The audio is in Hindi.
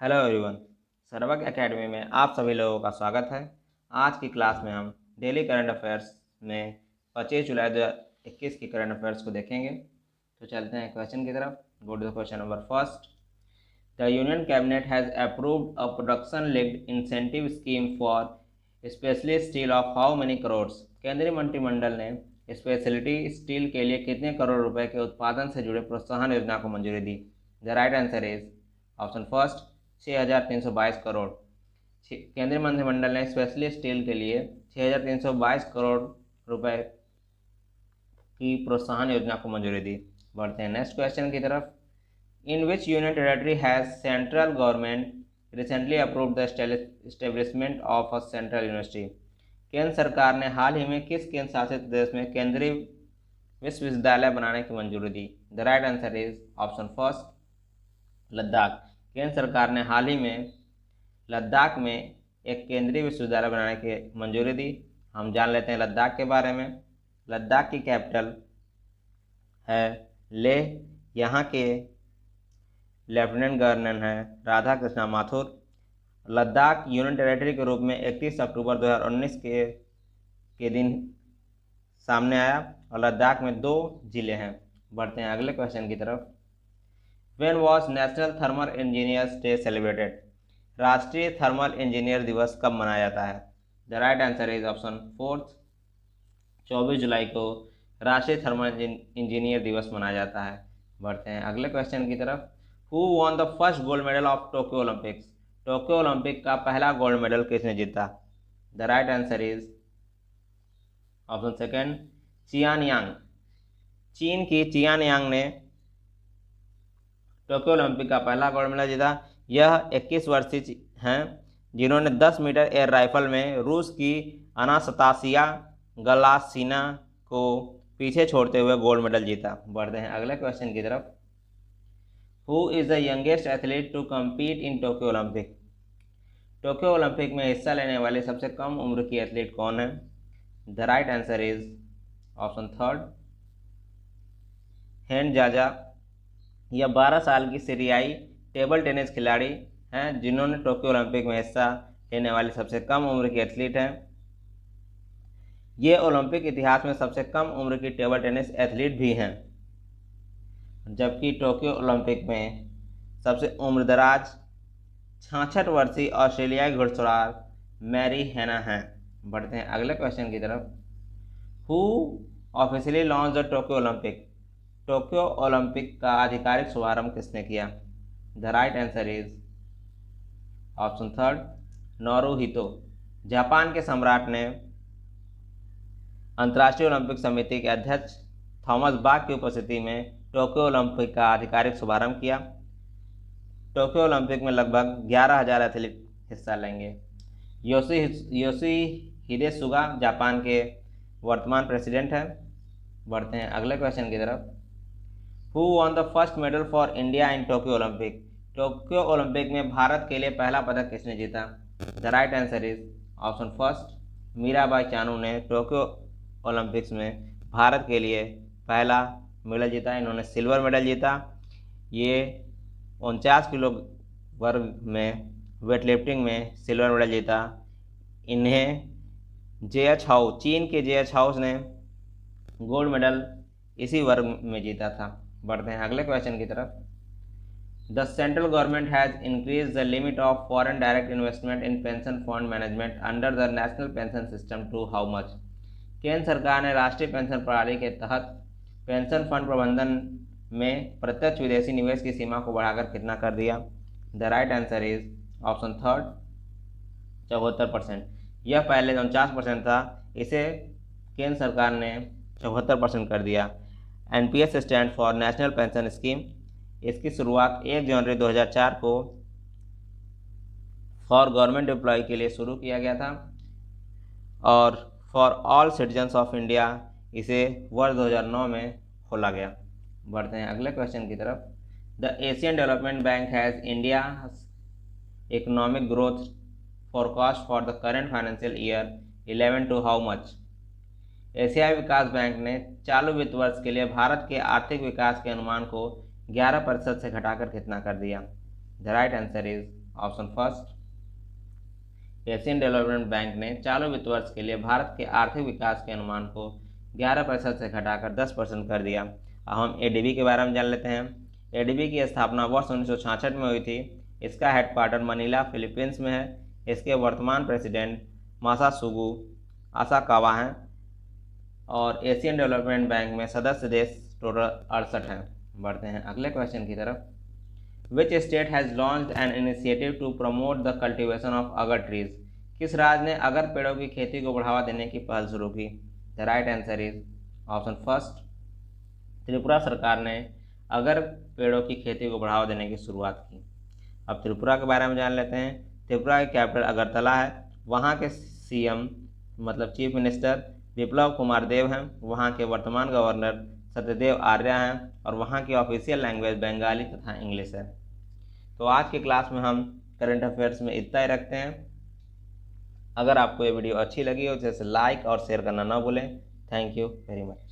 हेलो एवरीवन, सर्वज्ञ एकेडमी में आप सभी लोगों का स्वागत है। आज की क्लास में हम डेली करंट अफेयर्स में 25 जुलाई 2021 की करंट अफेयर्स को देखेंगे। तो चलते हैं क्वेश्चन की तरफ। Go to the question number first. The union cabinet has approved a production linked incentive scheme for specialist steel of how many crores. केंद्रीय मंत्रिमंडल ने स्पेशलिटी स्टील के लिए कितने करोड़ रुपए के उत्पादन से जुड़े प्रोत्साहन योजना को मंजूरी दी? The right answer is option first 6,322 crore. केंद्रीय मंत्रिमंडल ने स्पेशली स्टील के लिए 6,322 करोड़ रुपए की प्रोत्साहन योजना को मंजूरी दी। बढ़ते हैं नेक्स्ट क्वेश्चन की तरफ। In which union territory has central government recently approved the establishment of a central university. केंद्र सरकार ने हाल ही में किस केंद्र शासित प्रदेश में केंद्रीय विश्वविद्यालय बनाने की मंजूरी दी? The right answer is option first Ladakh. केंद्र सरकार ने हाल ही में लद्दाख में एक केंद्रीय विश्वविद्यालय बनाने की मंजूरी दी। हम जान लेते हैं लद्दाख के बारे में। लद्दाख की कैपिटल है लेह। यहाँ के लेफ्टिनेंट गवर्नर हैं राधा कृष्णा माथुर। लद्दाख यूनियन टेरेटरी के रूप में 31 अक्टूबर 2019 के दिन सामने आया और लद्दाख में 2 जिले हैं। बढ़ते हैं अगले क्वेश्चन की तरफ। When was national thermal engineers day celebrated? राष्ट्रीय थर्मल इंजीनियर दिवस कब मनाया जाता है? The right answer is option fourth 24 जुलाई को राष्ट्रीय थर्मल इंजीनियर दिवस मनाया जाता है। बढ़ते हैं अगले क्वेश्चन की तरफ। Who won the first gold medal of Tokyo Olympics? Tokyo Olympic का पहला गोल्ड मेडल किसने जीता? The right answer is option second Qian Yang. चीन की चियान यांग ने टोक्यो ओलंपिक का पहला गोल्ड मेडल जीता। यह 21 वर्षीय हैं जिन्होंने 10 मीटर एयर राइफल में रूस की अनास्तासिया गलासिना को पीछे छोड़ते हुए गोल्ड मेडल जीता। बढ़ते हैं अगले क्वेश्चन की तरफ। Who is the youngest athlete to compete in Tokyo Olympic? Tokyo Olympic में हिस्सा लेने वाले सबसे कम उम्र की एथलीट कौन है? The right answer is option third हेन जाजा। यह 12 साल की सीरियाई टेबल टेनिस खिलाड़ी हैं जिन्होंने टोक्यो ओलंपिक में हिस्सा लेने वाली सबसे कम उम्र की एथलीट हैं। ये ओलंपिक इतिहास में सबसे कम उम्र की टेबल टेनिस एथलीट भी हैं, जबकि टोक्यो ओलंपिक में सबसे उम्रदराज 66 वर्षीय ऑस्ट्रेलियाई घुड़सवार मैरी हैना हैं। बढ़ते हैं अगले क्वेश्चन की तरफ। Who officially launch the Tokyo Olympic? Tokyo Olympic का आधिकारिक शुभारंभ किसने किया? The right answer is option third Naruhito. Japan के सम्राट ने अंतर्राष्ट्रीय ओलंपिक समिति के अध्यक्ष थॉमस बाक की उपस्थिति में टोक्यो ओलंपिक का आधिकारिक शुभारंभ किया। टोक्यो ओलंपिक में लगभग 11,000 एथलीट हिस्सा लेंगे। योशिहिदे सुगा जापान के वर्तमान प्रेसिडेंट हैं। बढ़ते हैं अगले क्वेश्चन की तरफ। Who won the first medal for India in Tokyo Olympic? Tokyo Olympic में भारत के लिए पहला पदक किसने जीता? The right answer is option first Mirabai Chanu ने टोक्यो ओलंपिक्स में भारत के लिए पहला मेडल जीता। इन्होंने सिल्वर मेडल जीता। ये 49 किलो वर्ग में वेट लिफ्टिंग में सिल्वर मेडल जीता। इन्हें JH हाउ चीन के JH हाउस ने गोल्ड मेडल इसी वर्ग में जीता था। बढ़ते हैं अगले क्वेश्चन की तरफ। The central government has increase the limit of foreign direct investment in pension fund management under the national pension system to how much? केंद्र सरकार ने राष्ट्रीय पेंशन प्रणाली के तहत पेंशन फंड प्रबंधन में प्रत्यक्ष विदेशी निवेश की सीमा को बढ़ाकर कितना कर दिया? The right answer is option third 74%। यह पहले 49% था, इसे केंद्र सरकार ने 74% कर दिया। NPS stand for national pension scheme. इसकी शुरुआत 1 जनवरी 2004 को फॉर गवर्नमेंट एम्प्लॉय के लिए शुरू किया गया था और for all citizens of India इसे वर्ष 2009 में खोला गया। बढ़ते हैं अगले क्वेश्चन की तरफ। The Asian development bank has India economic growth forecast for the current financial year 11 to how much? एशियाई विकास बैंक ने चालू वित्त वर्ष के लिए भारत के आर्थिक विकास के अनुमान को 11% से घटाकर कितना कर दिया? The right answer is option first, Asian development bank ने चालू वित्त वर्ष के लिए भारत के आर्थिक विकास के अनुमान को 11% से घटाकर 10% कर दिया। अब हम एडीबी के बारे में जान लेते हैं। एडीबी की स्थापना वर्ष 1966 में हुई थी। इसका हेडक्वार्टर मनीला, फिलीपींस में है। इसके वर्तमान प्रेसिडेंट मासासुगु असाकावा हैं और एशियन डेवलपमेंट बैंक में सदस्य देश टोटल 68 हैं। बढ़ते हैं अगले क्वेश्चन की तरफ। Which state has launched an initiative to promote the cultivation of agar trees? किस राज्य ने अगर पेड़ों की खेती को बढ़ावा देने की पहल शुरू की? The right answer is option first, Tripura सरकार ने अगर पेड़ों की खेती को बढ़ावा देने की शुरुआत की। अब त्रिपुरा के बारे में जान लेते हैं। त्रिपुरा की कैपिटल अगरतला है। वहाँ के सीएम मतलब चीफ मिनिस्टर विप्लव कुमार देव हैं। वहाँ के वर्तमान गवर्नर सत्यदेव आर्या हैं और वहाँ की ऑफिशियल लैंग्वेज बंगाली तथा इंग्लिश है। तो आज की क्लास में हम करंट अफेयर्स में इतना ही रखते हैं। अगर आपको ये वीडियो अच्छी लगी हो तो इसे लाइक और शेयर करना ना भूलें। Thank you very much.